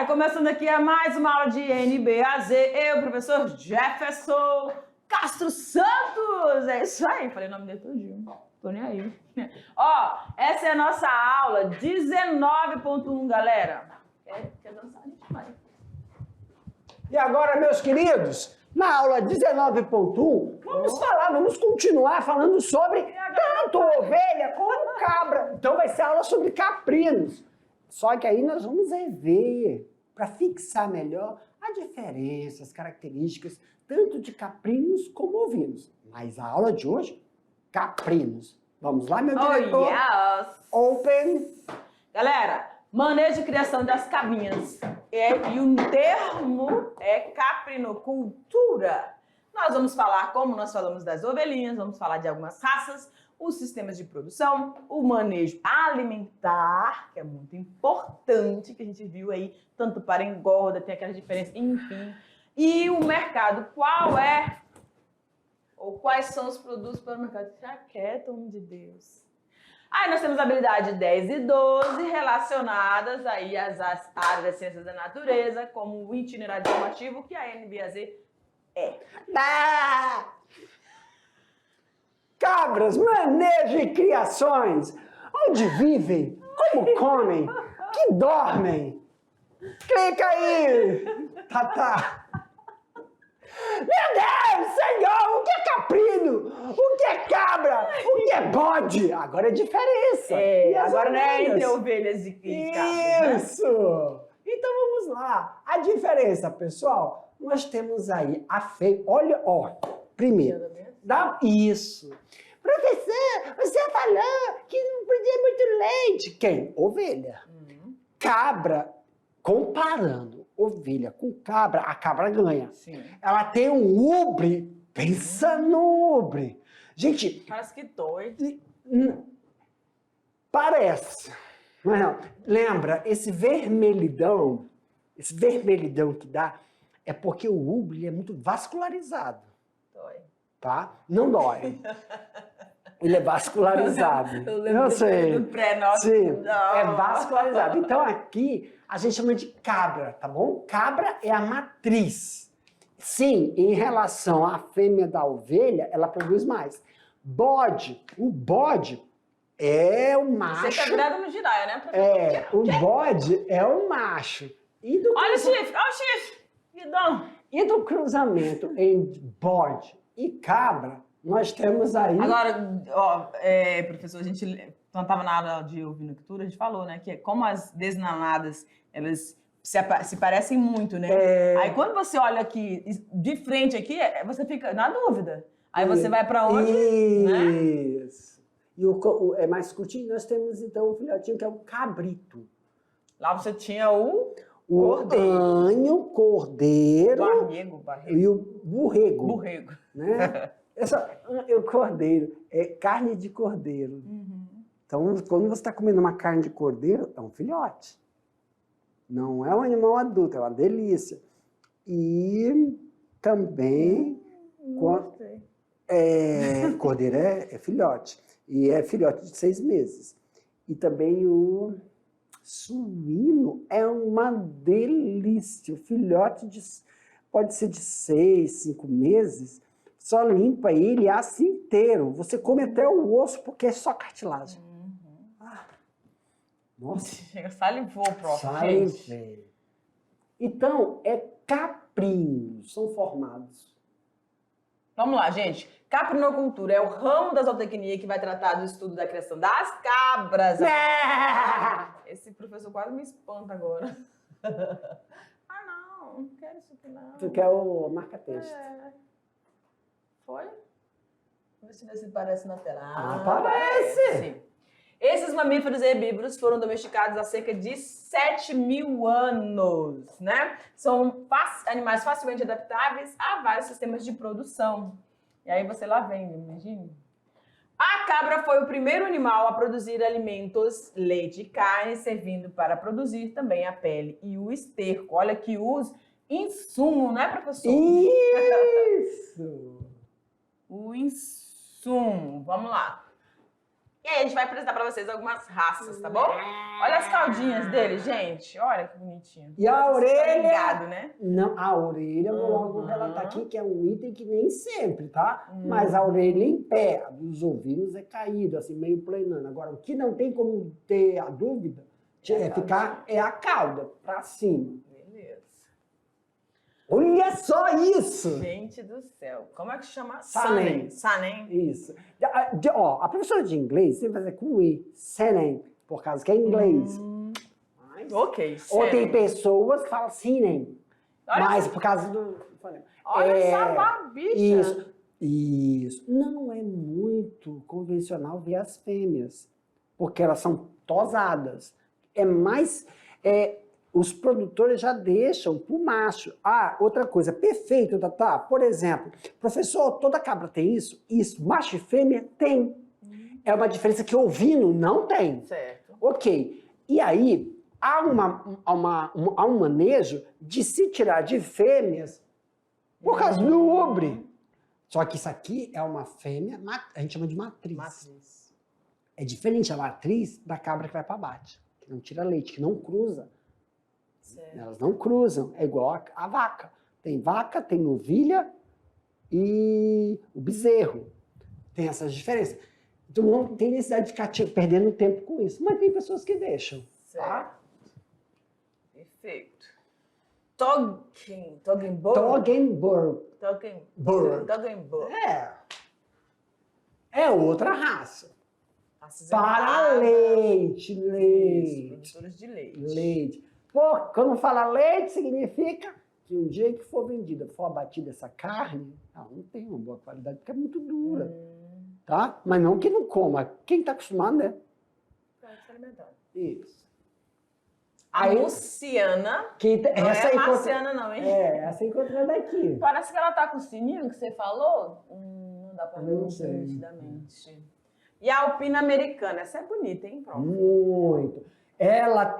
galera, começando aqui a mais uma aula de NBAZ, eu, professor Jefferson Castro Santos, é isso aí, falei o nome dele todinho, tô nem aí. Ó, essa é a nossa aula 19.1, galera. Quer dançar? A gente vai. E agora, meus queridos, na aula 19.1, vamos continuar falando sobre tanto ovelha como cabra. Então vai ser aula sobre caprinos. Só que aí nós vamos ver, para fixar melhor, a diferença, as características, tanto de caprinos como ovinos. Mas a aula de hoje, caprinos. Vamos lá, meu diretor? Oh, yes. Open. Galera, manejo de criação das cabinhas. E o termo é caprinocultura. Nós vamos falar, como nós falamos das ovelhinhas, vamos falar de algumas raças, os sistemas de produção, o manejo alimentar, que é muito importante, que a gente viu aí, tanto para engorda, tem aquela diferença, enfim. E o mercado, qual é, ou quais são os produtos para o mercado? Já quieto, homem de Deus. Aí nós temos a habilidade 10 e 12 relacionadas aí às áreas das ciências da natureza, como o itinerário formativo, que a NBAZ é. Cabras, manejo e criações. Onde vivem? Como comem? Que dormem? Clica aí! Tá. Meu Deus, Senhor! O que é caprino? O que é cabra? O que é bode? Agora é diferença. É, agora não é entre ovelhas e cabras. Isso! Né? Então vamos lá. A diferença, pessoal, nós temos aí a fêmea. Olha, ó, primeiro. Dá isso. Professor, você falou que não podia muito leite. Quem? Ovelha. Cabra, comparando ovelha com cabra, a cabra ganha. Sim. Ela tem um ubre. Pensa no ubre. Gente... Parece que doido. Parece. Mas não. Lembra, esse vermelhidão que dá, é porque o ubre é muito vascularizado. Dói. Tá? Não dói. Ele é vascularizado. Eu lembro do pré-nosso. Sim, é vascularizado. Então aqui a gente chama de cabra, tá bom? Cabra é a matriz. Sim, em relação à fêmea da ovelha, ela produz mais. Bode, o bode é o macho. Você tá virado no giraia, né, professor? O bode é o macho. Olha o chifre, guidão. E do cruzamento entre bode e cabra, nós temos aí... Agora, ó, professor, a gente, quando estava na aula de ovinocultura, a gente falou, né, que como as desnanadas, elas se parecem muito, né? Aí quando você olha aqui, de frente aqui, você fica na dúvida. Aí você vai para onde? Isso. Né? E é mais curtinho, nós temos então o filhotinho que é o cabrito. Lá você tinha o cordeiro, barrego. E o burrego. Burrego. Né? O cordeiro é carne de cordeiro. Então, quando você está comendo uma carne de cordeiro, é um filhote. Não é um animal adulto, é uma delícia. E também cordeiro é filhote. E é filhote de 6 meses. E também o suíno é uma delícia. O filhote pode ser de 6, 5 meses. Só limpa ele assim inteiro. Você come até o osso porque é só cartilagem. Nossa. Salivou, prof. Salivei. Então, caprinos são formados. Vamos lá, gente. Caprinocultura é o ramo da zootecnia que vai tratar do estudo da criação das cabras. Esse professor quase me espanta agora. Não quero isso aqui não. Tu quer o marca-texto? Foi? Vamos ver se parece na tela. Parece! Esses mamíferos herbívoros foram domesticados há cerca de 7.000 anos, né? São animais facilmente adaptáveis a vários sistemas de produção. E aí você lá vem, imagina. A cabra foi o primeiro animal a produzir alimentos, leite e carne, servindo para produzir também a pele e o esterco. Olha que os insumos, né, professor? Isso! O insumo. Vamos lá. E aí a gente vai apresentar pra vocês algumas raças, tá bom? Olha as caldinhas dele, gente. Olha que bonitinho. E a Vocês estão orelha? ligados, né? Não, a orelha, eu vou logo Uhum. relatar aqui, que é um item que nem sempre, tá? Mas a orelha em pé, a dos ovinos é caído, assim, meio planando. Agora, o que não tem como ter a dúvida é a cauda, pra cima. Beleza. Olha só isso! Gente do céu. Como é que chama? Sanem. Sanem. Isso. Ó, a professora de inglês sempre vai fazer com I, senem, por causa que é inglês. Mas- Ok. Ou tem sério. pessoas que falam sinem, Olha mas por causa do... Olha É, essa barbicha. Isso. Não é muito convencional ver as fêmeas, porque elas são tosadas. É mais... os produtores já deixam pro macho. Ah, outra coisa, perfeito, Tatá. Por exemplo, professor, toda cabra tem isso? Isso. Macho e fêmea tem. É uma diferença que ovino não tem. Certo. Ok. E aí, há um manejo de se tirar de fêmeas por causa do ubre. Só que isso aqui é uma fêmea, a gente chama de matriz. Matriz. É diferente a matriz da cabra que vai para abate, que não tira leite, que não cruza. Certo. Elas não cruzam, é igual a vaca. Tem vaca, tem novilha e o bezerro. Tem essas diferenças. Então não tem necessidade de ficar perdendo tempo com isso. Mas tem pessoas que deixam. Tá? Perfeito. Toggenburg. Toggenburg. Toggenburg. É outra raça. Raças Para elevadas. leite. Produtores de leite. Leite. Pô, quando fala leite, significa que um dia que for vendida, for abatida essa carne, não tem uma boa qualidade, porque é muito dura. Tá? Mas não que não coma. Quem está acostumado, né? Isso. A Luciana. Não Essa é a Marciana, não, hein? Essa encontrando aqui. Parece que ela tá com o sininho que você falou. Não dá pra ver Não muito sei. nitidamente. E a alpina americana. Essa é bonita, hein? Pronto. Muito. Ela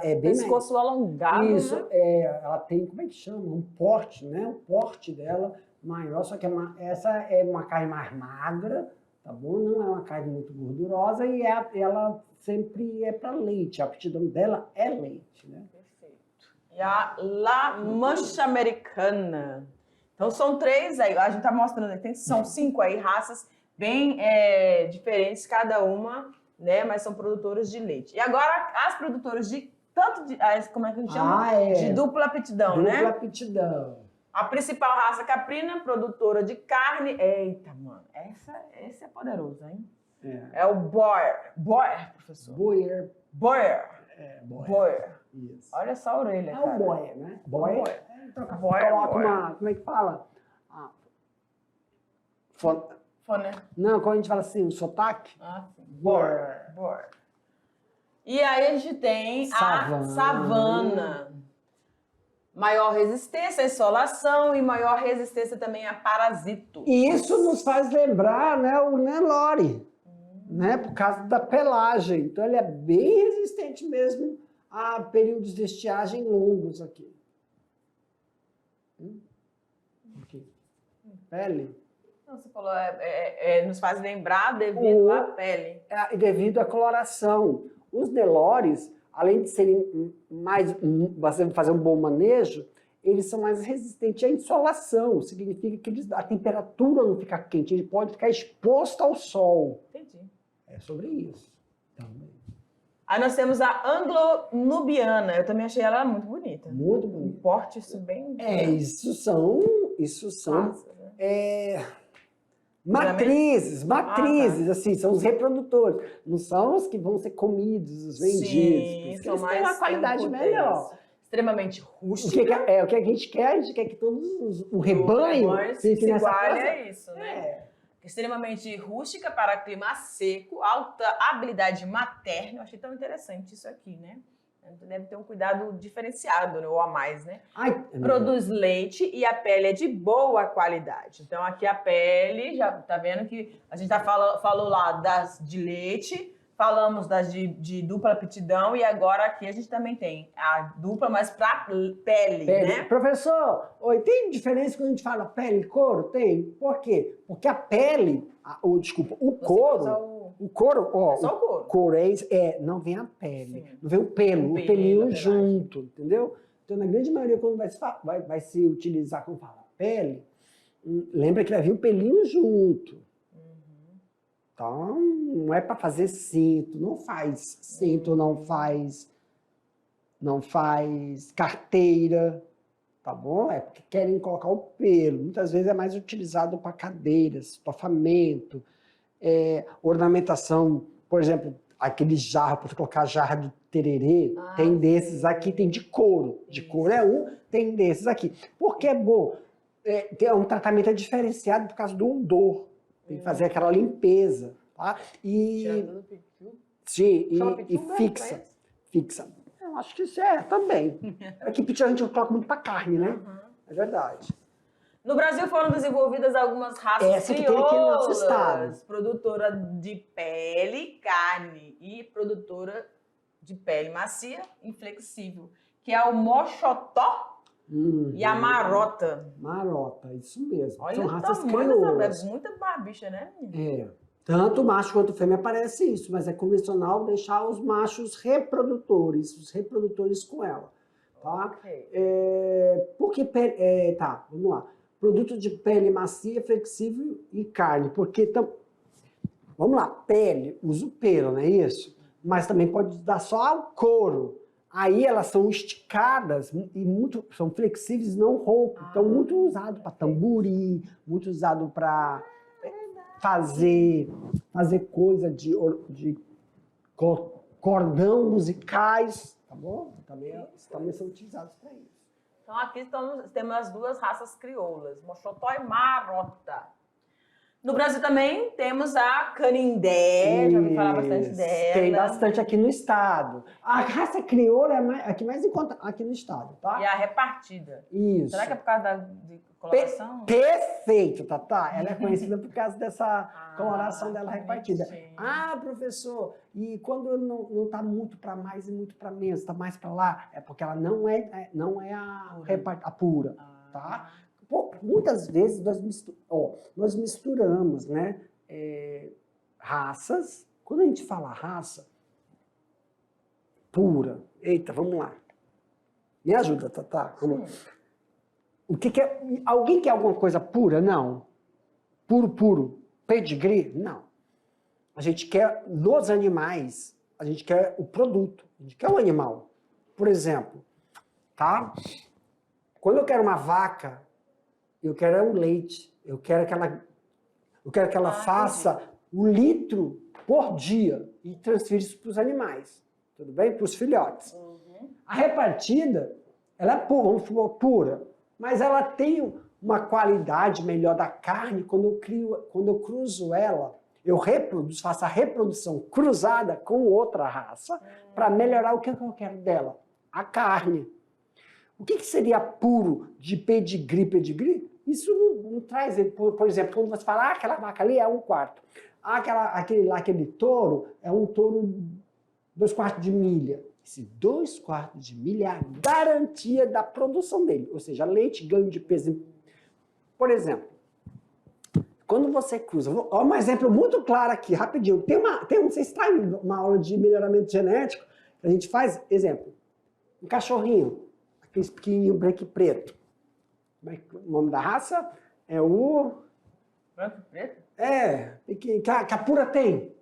é bem Pescoço alongado, Isso, né? ela tem, como é que chama? Um porte, né? O porte dela maior, só que essa é uma carne mais magra, tá bom? Não é uma carne muito gordurosa e ela sempre é para leite. A aptidão dela é leite, né? Perfeito. E a La Mancha Americana. Então são 3 aí. A gente tá mostrando aqui, são 5 aí raças bem diferentes cada uma, né? Mas são produtoras de leite. E agora as produtoras de como é que a gente chama? De dupla aptidão, né? Dupla aptidão. A principal raça caprina, produtora de carne. Eita, mano, esse é poderoso, hein? É o Boer, professor. Boer. Boer. Boer. Isso. Olha só a orelha, É cara. o boer, né? Boer. Boer. Coloca uma, como é que fala? Fone. Não, quando a gente fala assim, o sotaque. Sim. Boer. E aí a gente tem a savana. Maior resistência à insolação e maior resistência também a parasitos. E isso nos faz lembrar, né, o Nelore, né, por causa da pelagem. Então ele é bem resistente mesmo a períodos de estiagem longos aqui. Aqui. Pele. Então, você falou, nos faz lembrar devido à pele. E devido à coloração. Os Nelores, além de serem você fazer um bom manejo, eles são mais resistentes à insolação. Significa que a temperatura não fica quente, ele pode ficar exposto ao sol. Entendi. É sobre isso também. Aí nós temos a anglo-nubiana. Eu também achei ela muito bonita. Muito Um bonito. porte isso bem... Isso são Raças, né? matrizes, assim, são os reprodutores. Não são os que vão ser comidos, os vendidos. Sim, Porque são eles têm mais uma qualidade melhor. Extremamente O rústica. que a gente quer? A gente quer que todos o rebanho se fique nessa iguale coisa. a isso, né? Extremamente rústica para clima seco, alta habilidade materna. Eu achei tão interessante isso aqui, né? Deve ter um cuidado diferenciado, né? Ou a mais, né? Produz leite e a pele é de boa qualidade. Então aqui a pele, já tá vendo que a gente falou lá de leite, Falamos das de dupla aptidão e agora aqui a gente também tem a dupla, mas para pele, né? Professor, oi, tem diferença quando a gente fala pele e couro? Tem. Por quê? Porque a pele, desculpa, o Você couro, usa o couro, ó, É só o couro. couro não vem a pele, Sim. não vem o pelo, O o pelo, pelinho é verdade. junto, entendeu? Então, na grande maioria, quando vai se utilizar, como fala, pele, lembra que vai vir o pelinho junto. Então, não é para fazer cinto, não faz cinto, não faz carteira, tá bom? É porque querem colocar o pelo. Muitas vezes é mais utilizado para cadeiras, estofamento, ornamentação, por exemplo, aquele jarro, para colocar jarra de tererê, tem desses sim. aqui, tem de couro. De couro é um, tem desses aqui. Porque é bom, tem um tratamento diferenciado por causa do odor. Tem que fazer aquela limpeza, tá? Tirando do pitiu. Sim, Chama e pitiu mesmo, fixa. conhece? Fixa. Eu acho que isso também. Aqui pitiu a gente coloca muito pra carne, né? É verdade. No Brasil foram desenvolvidas algumas raças Essa que tem aqui no nosso estado. crioulas, produtora de pele, carne e produtora de pele macia e flexível, que é o mochotó e a marota. Marota, isso mesmo. Olha São o raças tamanho crioulas. dessa, é muita barbicha, né, menina? Tanto macho quanto fêmea aparece isso, mas é convencional deixar os machos reprodutores, os reprodutores com ela. Tá? Ok. Porque tá, vamos lá. Produto de pele macia, flexível e carne. Porque, vamos lá, pele, usa o pelo, não é isso? Mas também pode dar só o couro. Aí elas são esticadas e são flexíveis, não rompem. Então, muito usado para tamborim, muito usado para fazer coisa de cordão musicais, tá bom? Também são utilizados para isso. Então aqui temos as duas raças crioulas, mochotó e marota. No Brasil também temos a canindé, já ouvi falar bastante dela. Tem bastante aqui no estado. A raça crioula é a que mais encontra aqui no estado, tá? E a repartida. Isso. Será que é por causa de coloração? Perfeito, Tatá. Ela é conhecida por causa dessa coloração dela repartida. bonitinho. Professor, e quando não está muito para mais e muito para menos, está mais para lá, é porque ela não é a pura, tá? Muitas vezes nós misturamos, né, raças. Quando a gente fala raça pura, eita, vamos lá. Me ajuda, Tatá. O que é? Alguém quer alguma coisa pura? Não. Puro. Pedigree? Não. A gente quer, nos animais, a gente quer o produto. A gente quer o animal. Por exemplo, tá? Quando eu quero uma vaca, eu quero o leite. Eu quero que ela faça 1 litro por dia e transfira isso para os animais. Tudo bem? Para os filhotes. A repartida, ela é pura, vamos supor, pura. Mas ela tem uma qualidade melhor da carne quando eu cruzo ela, eu faço a reprodução cruzada com outra raça para melhorar o que eu quero dela, a carne. O que seria puro de pedigree? Isso não traz, por exemplo, quando você fala, aquela vaca ali é 1/4, aquele touro é um touro 2/4 de milha. Esse 2/4 de milha é a garantia da produção dele, ou seja, leite, ganho de peso. Por exemplo, quando você cruza, um exemplo muito claro aqui, rapidinho. Vocês está em uma aula de melhoramento genético, a gente faz, exemplo, um cachorrinho, aquele pequenininho branco e preto. O nome da raça é o... Branco e preto? Que a pura tem.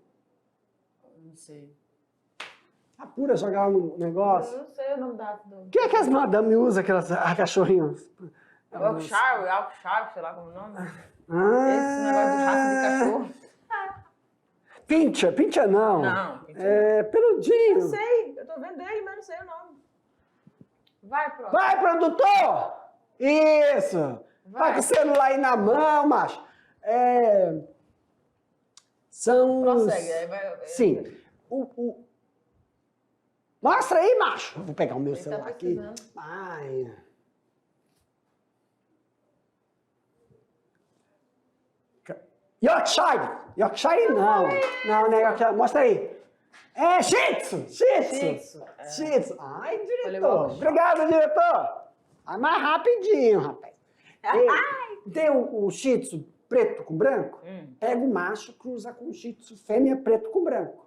Não sei. A pura jogar um negócio. Eu não sei o nome da... O que é que as madame usam, aquelas cachorrinhos? Yorkshire, sei lá como é o nome. Esse negócio de raça de cachorro. Pincher não. Não, pincher É peludinho. Eu sei, eu tô vendo ele, mas não sei o nome. Vai, próximo. Vai, produtor! Isso! Vai com o celular aí na mão, macho. São Prossegue. Sim. Mostra aí, macho. Vou pegar o meu Ele celular tá aqui. pesquisando. Ai. Yorkshire não. Não, né? Yorkshire. Mostra aí. É Shih Tzu! Shih Tzu. Shih Tzu. Ai, Falei diretor. igual. Obrigado, diretor. Vai mais rapidinho, rapaz. Tem o Shih Tzu preto com branco? Pega o macho, cruza com o Shih Tzu fêmea preto com branco.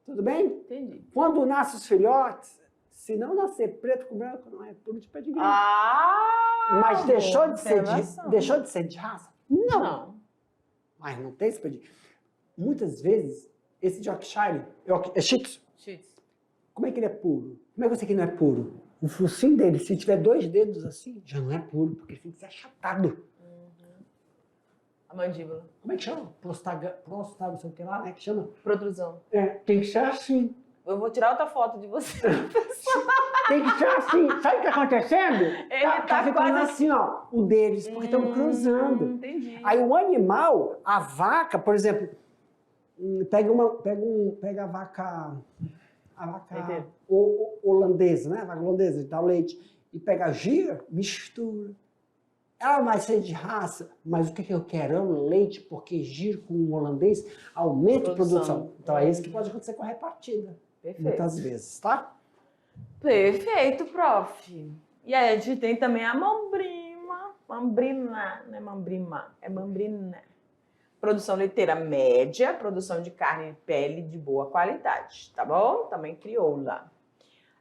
Tudo bem? Entendi. Quando nascem os filhotes, se não nascer preto com branco, não é puro de pedigree. Mas deixou de ser de raça? Não. Mas não tem esse pedigree. Muitas vezes, esse Yorkshire é Shih Tzu. Shih Tzu. Como é que ele é puro? Como é que você que não é puro? O focinho dele, se tiver 2 dedos assim, já não é puro, porque ele tem que ser achatado. A mandíbula. Como é que chama? Próstata, não sei o que lá, né? Que chama? Protrusão. Tem que ser assim. Eu vou tirar outra foto de você. Tem que ser assim. Sabe o que está acontecendo? Ele tá ficando quase assim, ó, o deles, porque estão cruzando. Entendi. Aí o animal, a vaca, por exemplo, pega a vaca holandesa, né? A vaca holandesa, de dar o leite, e pega a gira, mistura. Ela vai ser de raça, mas o que eu quero é o leite, porque giro com o holandês aumenta a produção. Então é isso que pode acontecer com a repartida. Perfeito. Muitas vezes, tá? Perfeito, prof. E aí a gente tem também a mambrima. Mambrina, não é mambrima, é mambrina. Produção leiteira média, produção de carne e pele de boa qualidade, tá bom? Também crioula.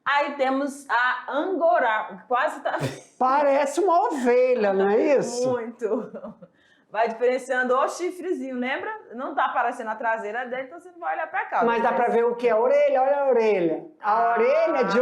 Aí temos a Angora, quase tá... Parece uma ovelha, não é isso? Muito. Vai diferenciando o chifrezinho, lembra? Não tá aparecendo a traseira dele, então você não vai olhar pra cá. Mas dá pra ver o que? A orelha, olha a orelha. A orelha de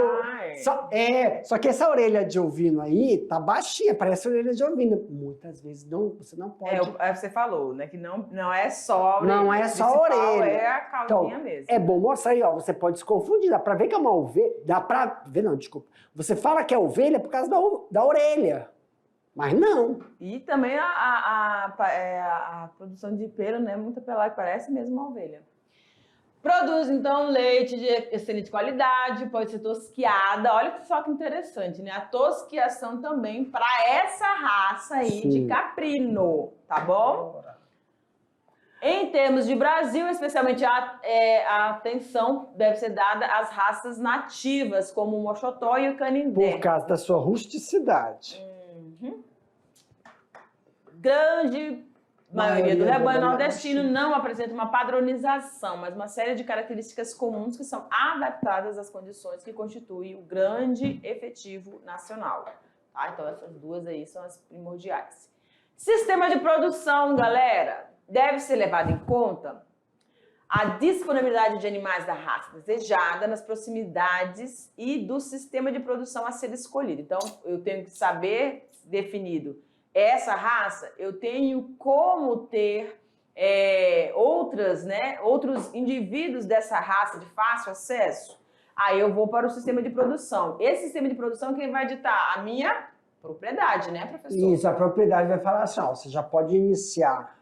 é. Só que essa orelha de ovino aí tá baixinha, parece orelha de ovino. Muitas vezes você não pode... Você falou, né? Que não é só a orelha. Não é só a orelha. É a caudinha então, mesmo. É bom mostrar aí, ó. Você pode se confundir, dá pra ver que é uma ovelha. Dá pra ver, não, desculpa. Você fala que é ovelha por causa da orelha. Mas não. E também a produção de pelo, né? Muita pelagem, parece mesmo uma ovelha. Produz, então, leite de excelente qualidade, pode ser tosquiada. Olha só que interessante, né? A tosquiação também para essa raça aí de caprino, tá bom? Em termos de Brasil, especialmente a atenção deve ser dada às raças nativas, como o Moxotó e o Canindé. Por causa da sua rusticidade. Grande maioria do rebanho nordestino não apresenta uma padronização, mas uma série de características comuns que são adaptadas às condições que constituem o grande efetivo nacional. Tá? Então essas duas aí são as primordiais. Sistema de produção, galera, deve ser levado em conta a disponibilidade de animais da raça desejada nas proximidades e do sistema de produção a ser escolhido. Então eu tenho que saber definido essa raça, eu tenho como ter outros indivíduos dessa raça de fácil acesso. Aí eu vou para o sistema de produção. Esse sistema de produção quem vai ditar? A minha propriedade, né, professor? Isso, a propriedade vai falar assim, ó, você já pode iniciar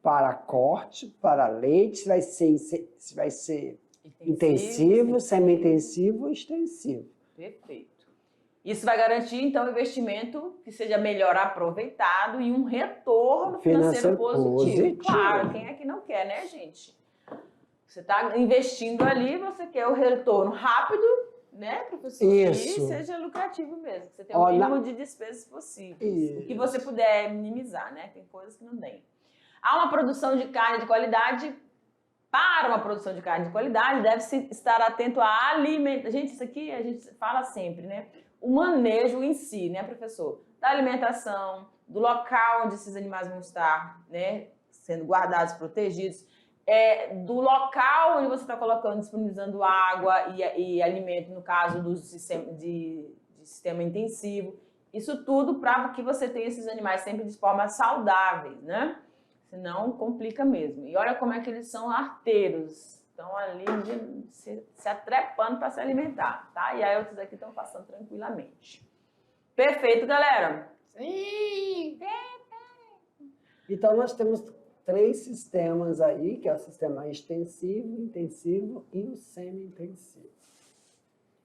para corte, para leite, se vai ser intensivo, semi-intensivo ou extensivo. Perfeito. Isso vai garantir, então, um investimento que seja melhor aproveitado e um retorno financeiro positivo. Claro, quem é que não quer, né, gente? Você está investindo ali, você quer o retorno rápido, né, professor? Isso. E seja lucrativo mesmo, que você tenha o mínimo de despesas possíveis. O que você puder minimizar, né? Tem coisas que não tem. Há uma produção de carne de qualidade. Para uma produção de carne de qualidade, deve-se estar atento à alimentação. Gente, isso aqui a gente fala sempre, né? O manejo em si, né, professor? Da alimentação, do local onde esses animais vão estar, né, sendo guardados, protegidos, do local onde você está colocando, disponibilizando água e alimento, no caso do sistema intensivo. Isso tudo para que você tenha esses animais sempre de forma saudáveis, né? Senão complica mesmo. E olha como é que eles são arteiros. Estão ali se atrepando para se alimentar, tá? E aí outros aqui estão passando tranquilamente. Perfeito, galera? Sim! Então nós temos 3 sistemas aí, que é o sistema extensivo, intensivo e o semi-intensivo.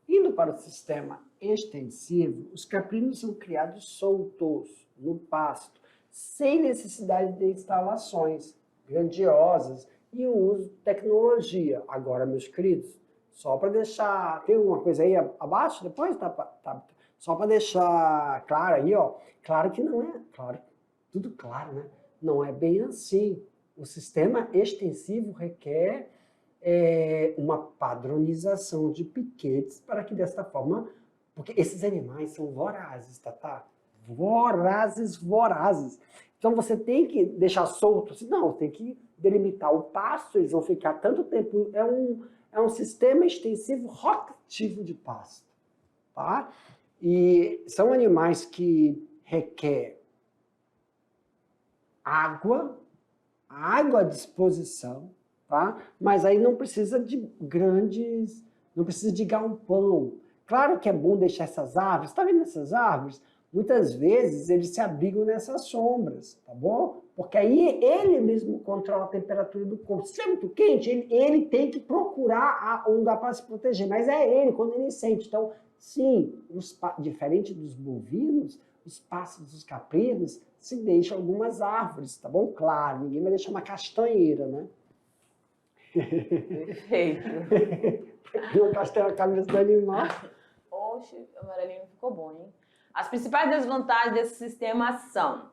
Indo para o sistema extensivo, os caprinos são criados soltos, no pasto, sem necessidade de instalações grandiosas e o uso de tecnologia. Agora, meus queridos, só para deixar... Tem alguma coisa aí abaixo depois? Só para deixar claro aí, ó. Claro que não é... Claro, tudo claro, né? Não é bem assim. O sistema extensivo requer uma padronização de piquetes para que desta forma... Porque esses animais são vorazes, tá? Vorazes, vorazes. Então você tem que deixar solto, não, tem que delimitar o pasto, eles vão ficar tanto tempo, é um sistema extensivo rotativo de pasto, tá? E são animais que requerem água à disposição, tá? Mas aí não precisa de grandes, não precisa de galpão. Claro que é bom deixar essas árvores, tá vendo essas árvores? Muitas vezes eles se abrigam nessas sombras, tá bom? Porque aí ele mesmo controla a temperatura do corpo. Se é muito quente, ele tem que procurar um lugar para se proteger, mas é ele, quando ele sente. Então, sim, diferente dos bovinos, os pássaros, os caprinos, se deixam algumas árvores, tá bom? Claro, ninguém vai deixar uma castanheira, né? Perfeito. Uma castanha na cabeça do animal. Oxe, o amarelinho ficou bom, hein? As principais desvantagens desse sistema são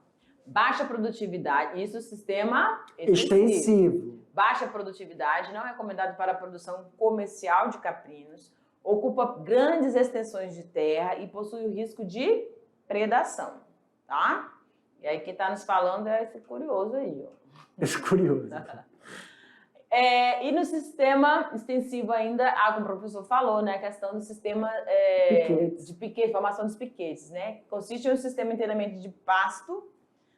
baixa produtividade, isso é o sistema extensivo. Baixa produtividade, não é recomendado para a produção comercial de caprinos, ocupa grandes extensões de terra e possui o risco de predação, tá? E aí quem está nos falando é esse curioso aí, ó. Esse curioso. E no sistema extensivo ainda, como o professor falou, né, a questão do sistema de piquete, formação dos piquetes, né? Consiste em um sistema inteiramente de pasto,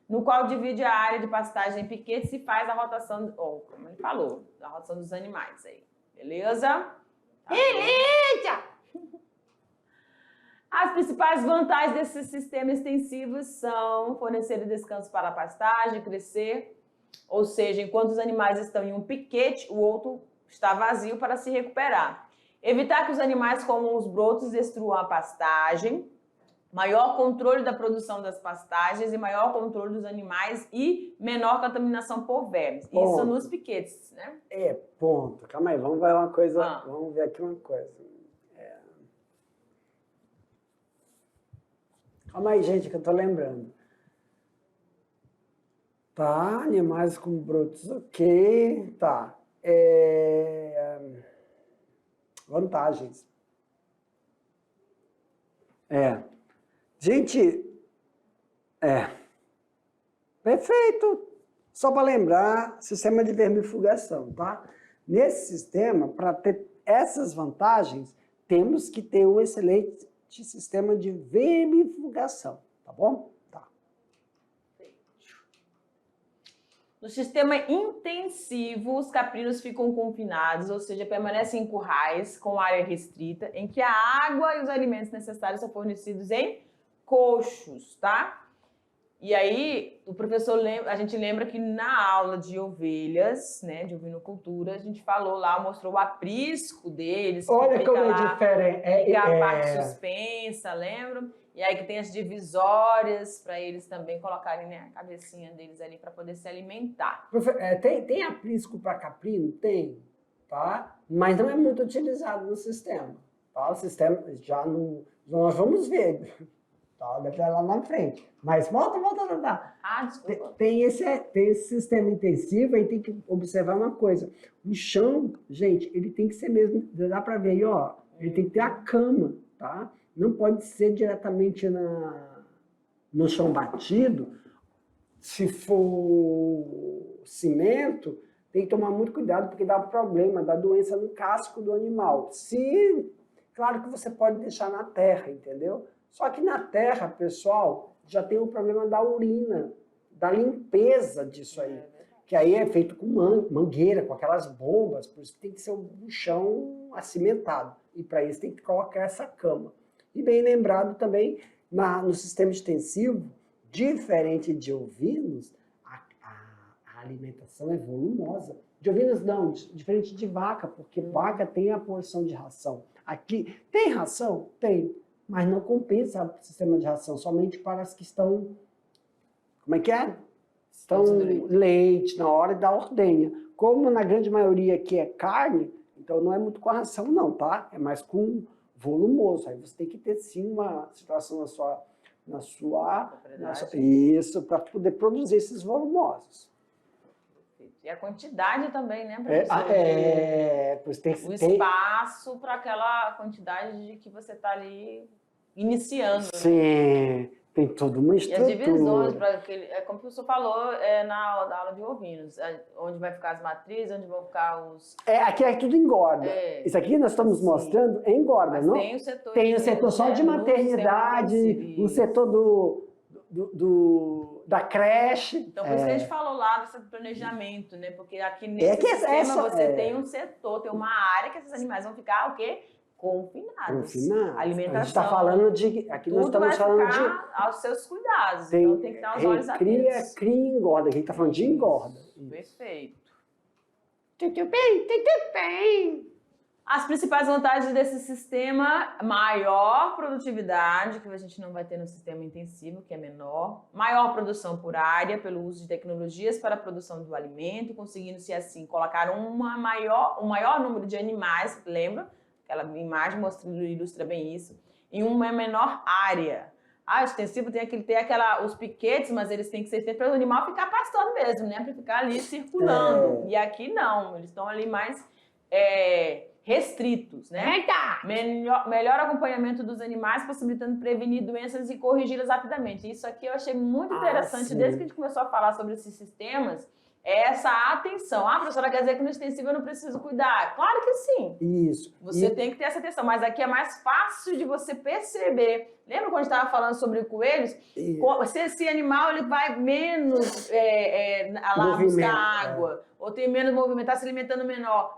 no qual divide a área de pastagem em piquetes e faz a rotação, como ele falou, a rotação dos animais aí. Beleza? Tá. Beleza! As principais vantagens desse sistema extensivo são fornecer descanso para a pastagem, crescer. Ou seja, enquanto os animais estão em um piquete, o outro está vazio para se recuperar. Evitar que os animais comam os brotos e destruam a pastagem. Maior controle da produção das pastagens e maior controle dos animais e menor contaminação por vermes. Ponto. Isso nos piquetes, né? Ponto. Calma aí, vamos ver uma coisa. Vamos ver aqui uma coisa. Calma aí, gente, que eu tô lembrando. Tá, animais com brotos, ok, tá. Vantagens. Gente, perfeito. Só para lembrar, sistema de vermifugação, tá? Nesse sistema, para ter essas vantagens, temos que ter um excelente sistema de vermifugação, tá bom? No sistema intensivo, os caprinos ficam confinados, ou seja, permanecem em currais com área restrita, em que a água e os alimentos necessários são fornecidos em coxos, tá? E aí, o professor a gente lembra que na aula de ovelhas, né, de ovinocultura, a gente falou lá, mostrou o aprisco deles. Olha como é diferente. Fica a parte suspensa, lembra? E aí que tem as divisórias para eles também colocarem, né, a cabecinha deles ali para poder se alimentar. Tem aprisco para caprino? Tem, tá? Mas não é muito utilizado no sistema. Tá? O sistema já não... Nós vamos ver. Tá? Deve estar lá na frente. Mas volta. Desculpa. Tem esse sistema intensivo, aí tem que observar uma coisa. O chão, gente, ele tem que ser mesmo... Dá para ver aí, ó. Ele tem que ter a cama, tá? Não pode ser diretamente no chão batido. Se for cimento, tem que tomar muito cuidado, porque dá problema, dá doença no casco do animal. Claro que você pode deixar na terra, entendeu? Só que na terra, pessoal, já tem o problema da urina, da limpeza disso aí. Que aí é feito com mangueira, com aquelas bombas, por isso tem que ser um chão acimentado. E para isso tem que colocar essa cama. E bem lembrado também, no sistema extensivo, diferente de ovinos, a alimentação é volumosa. De ovinos não, diferente de vaca, porque vaca tem a porção de ração. Aqui, tem ração? Tem, mas não compensa o sistema de ração, somente para as que estão, como é que é? Então, leite, na hora da ordenha. Como na grande maioria aqui é carne, então não é muito com a ração não, tá? É mais com volumoso. Aí você tem que ter sim uma situação isso, para poder produzir esses volumosos. E a quantidade também, né, pois tem o espaço para aquela quantidade de que você está ali iniciando. Sim, né? Tem toda uma estrutura. E as divisões, como o professor falou, na aula de ovinos, onde vai ficar as matrizes, onde vão ficar os... Aqui é tudo engorda. Isso aqui nós estamos mostrando engorda, mas não? Tem o setor só de maternidade, o setor da creche. Então, por isso que a gente falou lá desse planejamento, né? Porque aqui nesse sistema você tem um setor, tem uma área que esses animais vão ficar o quê? Confinados. Alimentação. A gente está falando de... Aqui nós estamos falando de... aos seus cuidados. Então tem que estar os olhos atentos. Cria e engorda. Aqui a gente está falando de engorda. Perfeito. Tudo bem. As principais vantagens desse sistema: maior produtividade, que a gente não vai ter no sistema intensivo, que é menor. Maior produção por área, pelo uso de tecnologias para a produção do alimento, conseguindo-se assim colocar um maior número de animais, lembra? Aquela imagem ilustra bem isso, em uma menor área. O extensivo tem que ter os piquetes, mas eles têm que ser feitos para o animal ficar pastando mesmo, né? Para ficar ali circulando. E aqui não, eles estão ali mais restritos, né? Melhor acompanhamento dos animais, possibilitando prevenir doenças e corrigi-las rapidamente. Isso aqui eu achei muito interessante, desde que a gente começou a falar sobre esses sistemas, essa atenção. Professora, quer dizer que no extensivo eu não preciso cuidar? Claro que sim. Isso. Você tem que ter essa atenção, mas aqui é mais fácil de você perceber. Lembra quando a gente estava falando sobre coelhos? Se esse animal ele vai menos lá buscar água, ou tem menos movimento, está se alimentando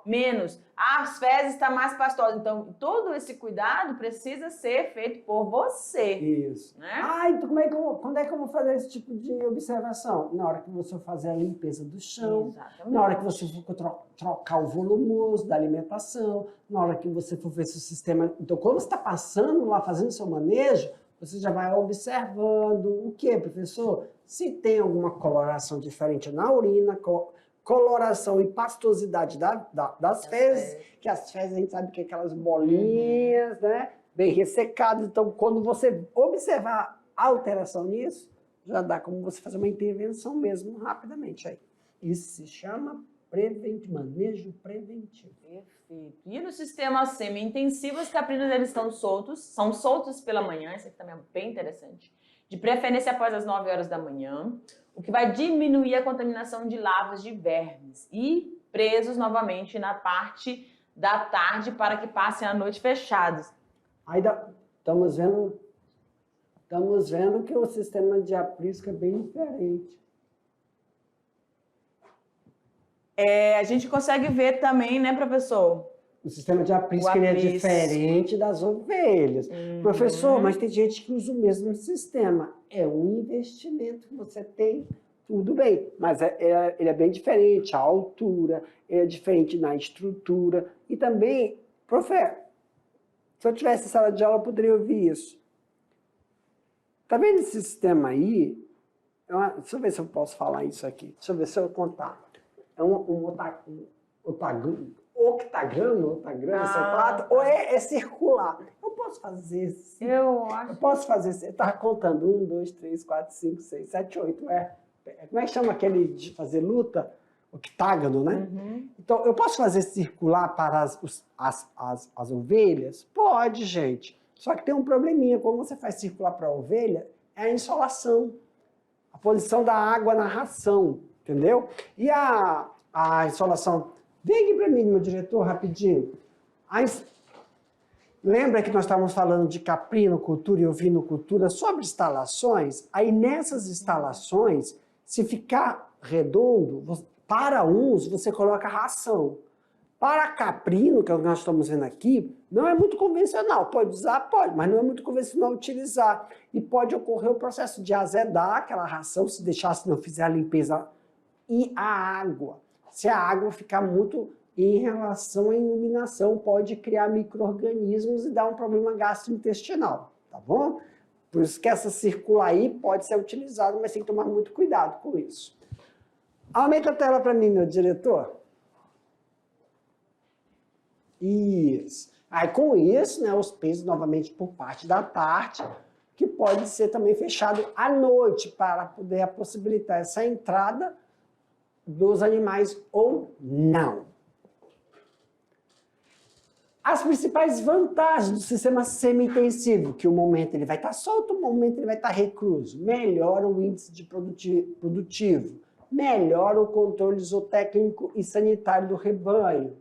menos, as fezes estão mais pastosas. Então, todo esse cuidado precisa ser feito por você. Isso. Né? Então quando é que eu vou fazer esse tipo de observação? Na hora que você for fazer a limpeza do chão, na hora que você for trocar o volumoso da alimentação, na hora que você for ver se o sistema... Então, quando você está passando lá, fazendo seu manejo, você já vai observando o que, professor? Se tem alguma coloração diferente na urina, coloração e pastosidade das fezes, que as fezes a gente sabe que é aquelas bolinhas, né? Bem ressecadas. Então, quando você observar a alteração nisso, já dá como você fazer uma intervenção mesmo rapidamente aí. Isso se chama manejo preventivo. Perfeito. E no sistema semi-intensivo, os caprinos eles são soltos pela manhã, isso aqui também é bem interessante. De preferência após as 9 horas da manhã, o que vai diminuir a contaminação de larvas de vermes e presos novamente na parte da tarde para que passem a noite fechados. Estamos vendo que o sistema de aprisco é bem diferente. A gente consegue ver também, né, professor? O sistema de aprisco ele é diferente das ovelhas. Professor, mas tem gente que usa o mesmo sistema. É um investimento que você tem, tudo bem. Mas ele é bem diferente, a altura, é diferente na estrutura. E também, professor, se eu tivesse sala de aula, eu poderia ouvir isso. Tá vendo esse sistema aí? Deixa eu ver se eu posso falar isso aqui. Deixa eu ver se eu contar. É um octagrama, ou é circular. Eu posso fazer... Eu posso fazer... Eu estava contando 1, 2, 3, 4, 5, 6, 7, 8. Como é que chama aquele de fazer luta? Octágono, né? Então, eu posso fazer circular para as ovelhas? Pode, gente. Só que tem um probleminha. Quando você faz circular para a ovelha, é a insolação. A posição da água na ração. Entendeu? E a insolação... Vem aqui para mim, meu diretor, rapidinho. Lembra que nós estávamos falando de caprinocultura e ovinocultura sobre instalações? Aí nessas instalações, se ficar redondo, para uns você coloca ração. Para caprino, que é o que nós estamos vendo aqui, não é muito convencional. Pode usar? Pode, mas não é muito convencional utilizar. E pode ocorrer o processo de azedar aquela ração, se deixar, se não fizer a limpeza. E a água. Se a água ficar muito em relação à iluminação, pode criar micro-organismos e dar um problema gastrointestinal, tá bom? Por isso que essa circular aí pode ser utilizada, mas tem que tomar muito cuidado com isso. Aumenta a tela para mim, meu diretor. Isso. Aí, com isso, né, os pesos novamente por parte da tarde, que pode ser também fechado à noite para poder possibilitar essa entrada dos animais ou não. As principais vantagens do sistema semi-intensivo, que um momento ele vai estar solto, um momento ele vai estar recluso. Melhora o índice de produtivo, melhora o controle zootécnico e sanitário do rebanho,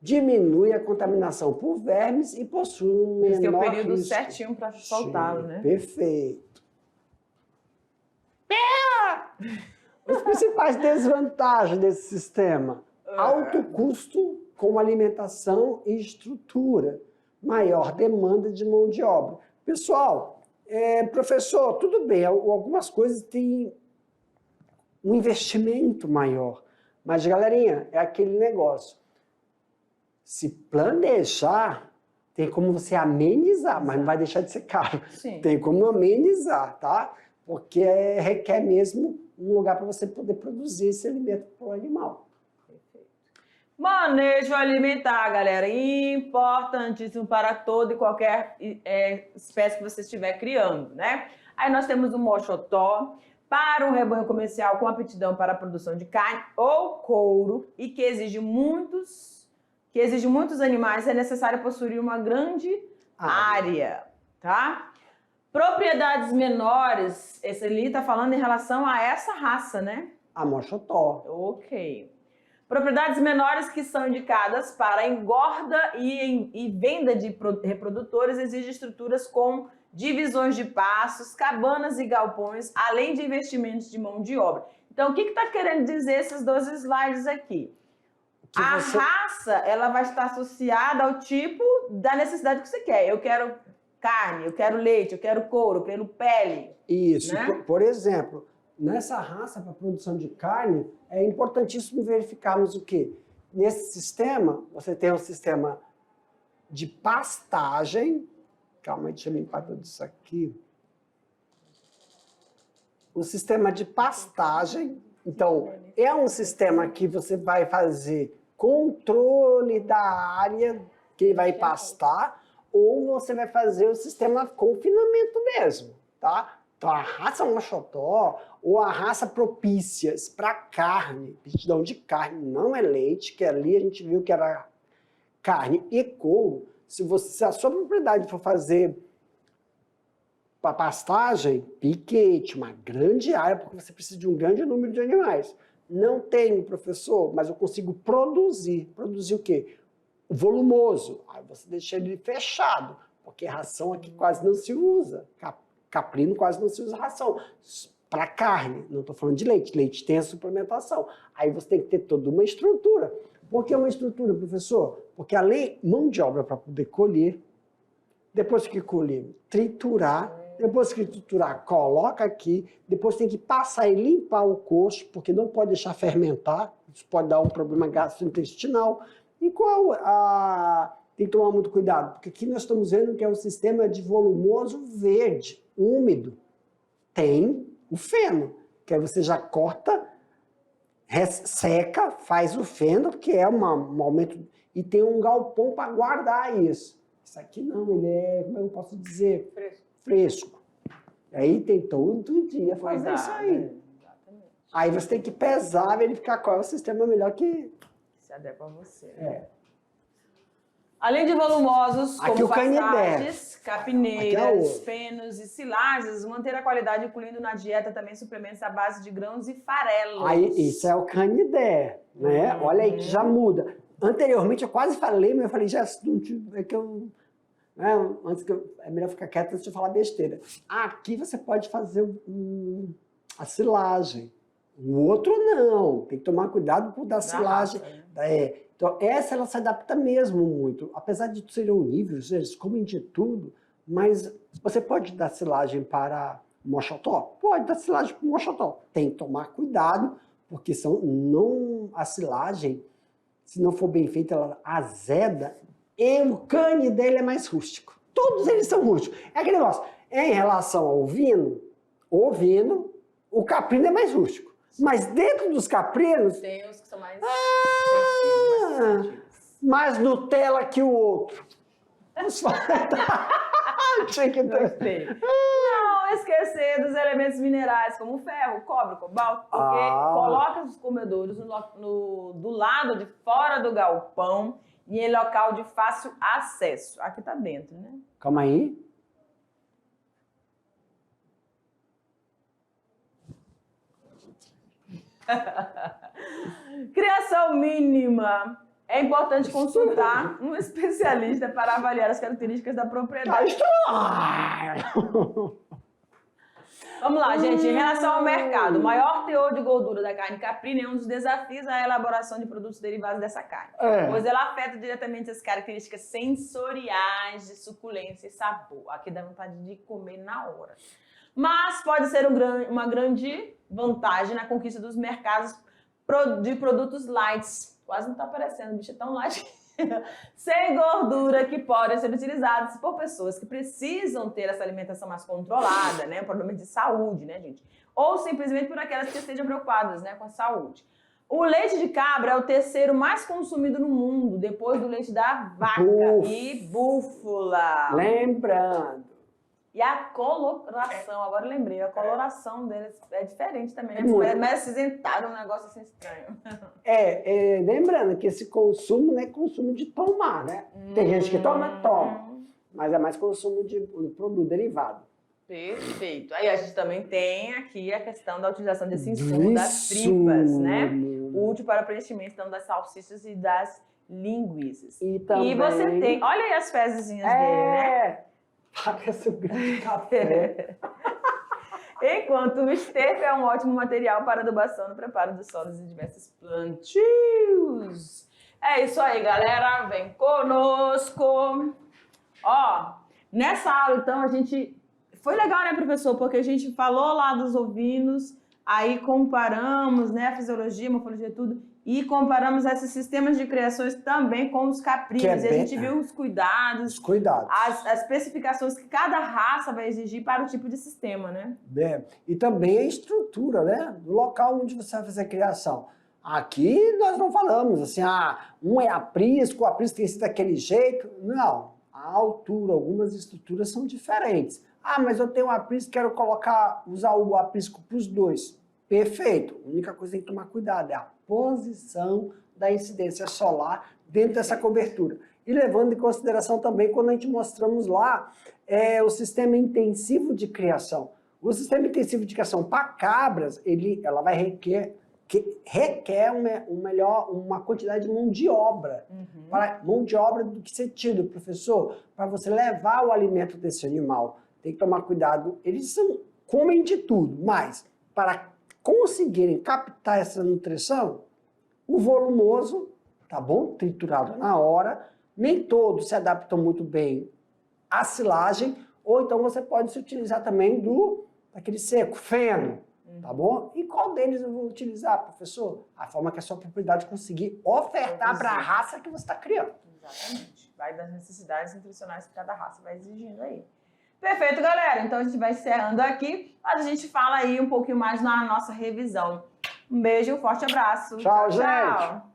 diminui a contaminação por vermes e possui um menor Esse é o período risco. Certinho para soltá-lo, né? Perfeito. As principais desvantagens desse sistema: alto custo com alimentação e estrutura, maior demanda de mão de obra. Pessoal, professor, tudo bem, algumas coisas têm um investimento maior, mas, galerinha, é aquele negócio. Se planejar, tem como você amenizar, mas não vai deixar de ser caro. Sim. Tem como amenizar, tá? Porque requer mesmo um lugar para você poder produzir esse alimento para o animal. Manejo alimentar, galera, importantíssimo para toda e qualquer espécie que você estiver criando, né? Aí nós temos o mochotó, para um rebanho comercial com aptidão para a produção de carne ou couro e que exige muitos animais, é necessário possuir uma grande área, tá? Propriedades menores, esse ali está falando em relação a essa raça, né? A mochotó. Ok. Propriedades menores que são indicadas para engorda e venda de reprodutores exigem estruturas com divisões de pastos, cabanas e galpões, além de investimentos de mão de obra. Então, o que está querendo dizer esses 2 slides aqui? A raça, ela vai estar associada ao tipo da necessidade que você quer. Eu quero carne, eu quero leite, eu quero couro, eu quero pele. Isso. Né? Por exemplo, nessa raça para produção de carne, é importantíssimo verificarmos o quê? Nesse sistema, você tem um sistema de pastagem. Calma aí, deixa eu limpar tudo isso aqui. O sistema de pastagem. Então, é um sistema que você vai fazer controle da área que ele vai pastar, ou você vai fazer o sistema confinamento mesmo, tá? Então, a raça mochotó ou a raça propícias para carne, aptidão de carne, não é leite, que ali a gente viu que era carne e couro. Se a sua propriedade for fazer para pastagem, piquete, uma grande área, porque você precisa de um grande número de animais. Não tenho, professor, mas eu consigo produzir. Produzir o quê? Volumoso. Aí você deixa ele fechado, porque ração aqui quase não se usa. Caprino quase não se usa ração. Para carne, não estou falando de leite. Leite tem a suplementação. Aí você tem que ter toda uma estrutura. Por que uma estrutura, professor? Porque além mão de obra para poder colher, depois que colher, triturar, depois que triturar, coloca aqui, depois tem que passar e limpar o coxo, porque não pode deixar fermentar, isso pode dar um problema gastrointestinal. E tem que tomar muito cuidado, porque aqui nós estamos vendo que é um sistema de volumoso verde, úmido. Tem o feno, que aí você já corta, seca, faz o feno, que é um aumento, e tem um galpão para guardar isso. Isso aqui não, ele é, como eu posso dizer, fresco. Aí tem todo dia fazer isso aí. Exatamente. Aí você tem que pesar, verificar qual é o sistema melhor que se adequa a você. Além de volumosos, aqui como o canidé, pastagens, capineiras, fenos e silagens, manter a qualidade, incluindo na dieta também suplementos à base de grãos e farelos. Aí, isso é o canidé, né? Olha aí que já muda. Anteriormente eu quase falei, mas eu falei, já é que eu... antes é melhor ficar quieto antes de falar besteira. Aqui você pode fazer a silagem. O outro não. Tem que tomar cuidado por dar silagem. Então, essa ela se adapta mesmo muito. Apesar de ser onívoros, eles comem de tudo, mas você pode dar silagem para mochotó? Pode dar silagem para mochotó. Tem que tomar cuidado, porque a silagem, se não for bem feita, ela azeda. E o cane dele é mais rústico. Todos eles são rústicos. É aquele negócio. Em relação ao ovino, o caprino é mais rústico. Mas dentro dos caprinos, Tem uns que são mais Ah! sensíveis. mais Nutella que o outro. Tinha que ter. Gostei. Não esquecer dos elementos minerais, como ferro, cobre, cobalto, porque coloca os comedouros do lado de fora do galpão e em local de fácil acesso. Aqui tá dentro, né? Calma aí. Criação mínima. É importante consultar um especialista para avaliar as características da propriedade. Vamos lá, gente. Em relação ao mercado, o maior teor de gordura da carne caprina é um dos desafios à elaboração de produtos derivados dessa carne, pois ela afeta diretamente as características sensoriais de suculência e sabor. Aqui dá vontade de comer na hora. Mas pode ser uma grande vantagem na conquista dos mercados de produtos light. Quase não está aparecendo, o bicho é tão light. Sem gordura, que podem ser utilizados por pessoas que precisam ter essa alimentação mais controlada, né? Problemas de saúde, né, gente? Ou simplesmente por aquelas que estejam preocupadas, né, com a saúde. O leite de cabra é o terceiro mais consumido no mundo, depois do leite da vaca e búfala. Lembrando. E a coloração, agora eu lembrei, a coloração deles é diferente também. É mais acinzentado, um negócio assim estranho. Lembrando que esse consumo não é consumo de tomar, né? Tem gente que toma, mas é mais consumo de produto derivado. Perfeito. Aí a gente também tem aqui a questão da utilização desse insumo das tripas, né? Útil para o preenchimento então, das salsichas e das linguiças. E também... você tem, olha aí as fezezinhas dele, né? Parece um grande café. Enquanto o esterco é um ótimo material para adubação no preparo dos solos e diversos plantios. É isso aí, galera. Vem conosco. Ó, nessa aula, então, a gente... Foi legal, né, professor? Porque a gente falou lá dos ovinos, aí comparamos, né, a fisiologia, a morfologia, tudo, e comparamos esses sistemas de criações também com os caprinos. E a gente viu os cuidados, as especificações que cada raça vai exigir para o tipo de sistema, né? E também a estrutura, né? Do local onde você vai fazer a criação. Aqui nós não falamos assim, um é aprisco, o aprisco tem que ser daquele jeito. Não, a altura, algumas estruturas são diferentes. Mas eu tenho um aprisco, quero usar o aprisco para os dois. Perfeito. A única coisa que tem que tomar cuidado é a posição da incidência solar dentro dessa cobertura. E levando em consideração também quando a gente mostramos lá o sistema intensivo de criação. O sistema intensivo de criação para cabras, ela vai requer uma quantidade de mão de obra. Mão de obra do que sentido, professor? Para você levar o alimento desse animal. Tem que tomar cuidado. Eles comem de tudo, mas para conseguirem captar essa nutrição, o volumoso, tá bom? Triturado na hora. Nem todos se adaptam muito bem à silagem, ou então você pode se utilizar também daquele seco, feno, tá bom? E qual deles eu vou utilizar, professor? A forma que a sua propriedade conseguir ofertar para a raça que você está criando. Exatamente. Vai das necessidades nutricionais que cada raça vai exigindo aí. Perfeito, galera. Então a gente vai encerrando aqui, mas a gente fala aí um pouquinho mais na nossa revisão. Um beijo, um forte abraço. Tchau, gente.